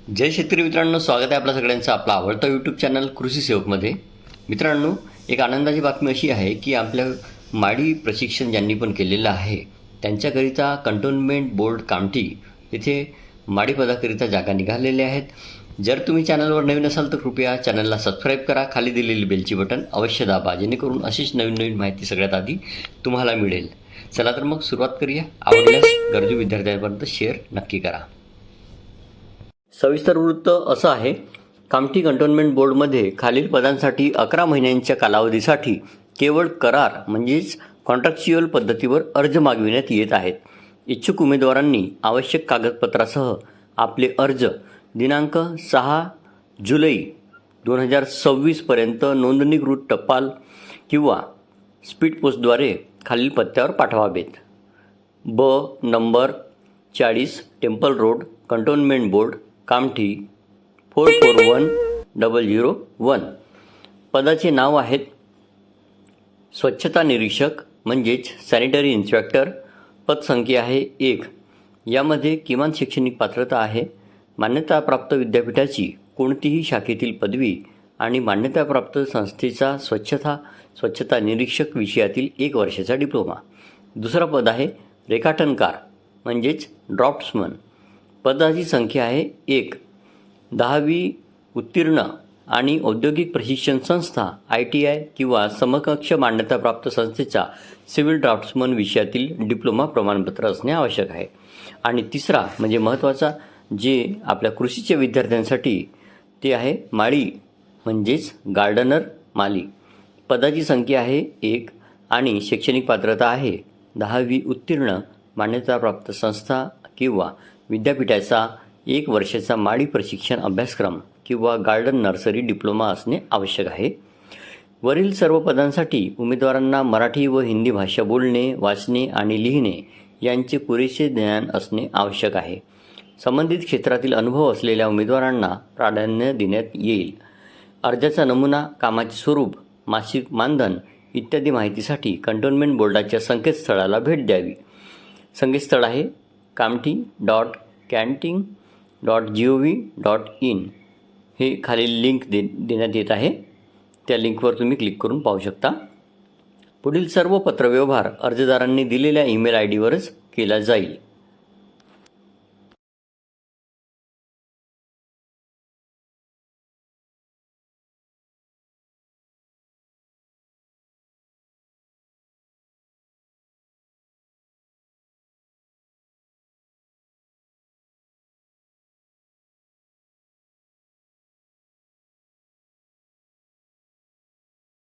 जय शेतकरी मित्रांनो, स्वागत आहे आपल्या सगळ्यांचं आपला आवडता यूट्यूब चॅनल कृषी सेवकमध्ये. मित्रांनो, एक आनंदाची बातमी अशी आहे की आपल्या माडी प्रशिक्षण ज्यांनी पण केलेलं आहे त्यांच्याकरिता कंटोन्मेंट बोर्ड कामठी येथे माडी पदाकरिता जागा निघालेल्या आहेत. जर तुम्ही चॅनलवर नवीन असाल तर कृपया चॅनलला सबस्क्राईब करा. खाली दिलेली बेलची बटन अवश्य दाबा, जेणेकरून अशीच नवीन माहिती सगळ्यात आधी तुम्हाला मिळेल. चला तर मग सुरुवात करूया. आवडल्यास गरजू विद्यार्थ्यांपर्यंत शेअर नक्की करा. सविस्तर वृत्त असं आहे. कामठी कंटोन्मेंट बोर्डमध्ये खालील पदांसाठी 11 महिन्यांच्या कालावधीसाठी केवळ करार म्हणजेच कॉन्ट्रॅक्च्युअल पद्धतीवर अर्ज मागविण्यात येत आहेत. इच्छुक उमेदवारांनी आवश्यक कागदपत्रासह आपले अर्ज दिनांक 6 जुलै 2026 पर्यंत नोंदणीकृत टपाल किंवा स्पीड पोस्टद्वारे खालील पत्त्यावर पाठवावेत. ब number 40 temple road, cantonment board, Kamthi 441001. पदाचे नाव आहेत स्वच्छता निरीक्षक म्हणजेच सॅनिटरी इन्स्पेक्टर. पदसंख्या आहे 1. यामध्ये किमान शैक्षणिक पात्रता आहे मान्यताप्राप्त विद्यापीठाची कोणतीही शाखेतील पदवी आणि मान्यताप्राप्त संस्थेचा स्वच्छता निरीक्षक विषयातील 1 वर्षाचा डिप्लोमा. दुसरा पद आहे रेखाटनकार म्हणजेच ड्राफ्ट्समन. पदाची संख्या आहे 1. 10वी उत्तीर्ण आणि औद्योगिक प्रशिक्षण संस्था ITI किंवा समकक्ष मान्यताप्राप्त संस्थेचा सिव्हिल ड्राफ्ट्समन विषयातील डिप्लोमा प्रमाणपत्र असणे आवश्यक आहे. आणि तिसरा म्हणजे महत्त्वाचा जे आपल्या कृषीच्या विद्यार्थ्यांसाठी ते आहे माळी म्हणजेच गार्डनर माली. पदाची संख्या आहे 1 आणि शैक्षणिक पात्रता आहे 10वी उत्तीर्ण मान्यताप्राप्त संस्था किंवा विद्यापीठाचा 1 वर्षाचा माळी प्रशिक्षण अभ्यासक्रम किंवा गार्डन नर्सरी डिप्लोमा असणे आवश्यक आहे. वरील सर्व पदांसाठी उमेदवारांना मराठी व हिंदी भाषा बोलणे, वाचणे आणि लिहिणे यांचे पुरेसे ज्ञान असणे आवश्यक आहे. संबंधित क्षेत्रातील अनुभव असलेल्या उमेदवारांना प्राधान्य देण्यात येईल. अर्जाचा नमुना, कामाचे स्वरूप, मासिक मानधन इत्यादी माहितीसाठी कंटोन्मेंट बोर्डाच्या संकेतस्थळाला भेट द्यावी. संकेतस्थळ आहे kamthi.canting.gov.in. हे खालील लिंक देण्यात येत आहे. त्या लिंकवर तुम्ही क्लिक करून पाहू शकता. पुढील सर्व पत्रव्यवहार अर्जदारांनी दिलेल्या ईमेल ID वरच केला जाईल.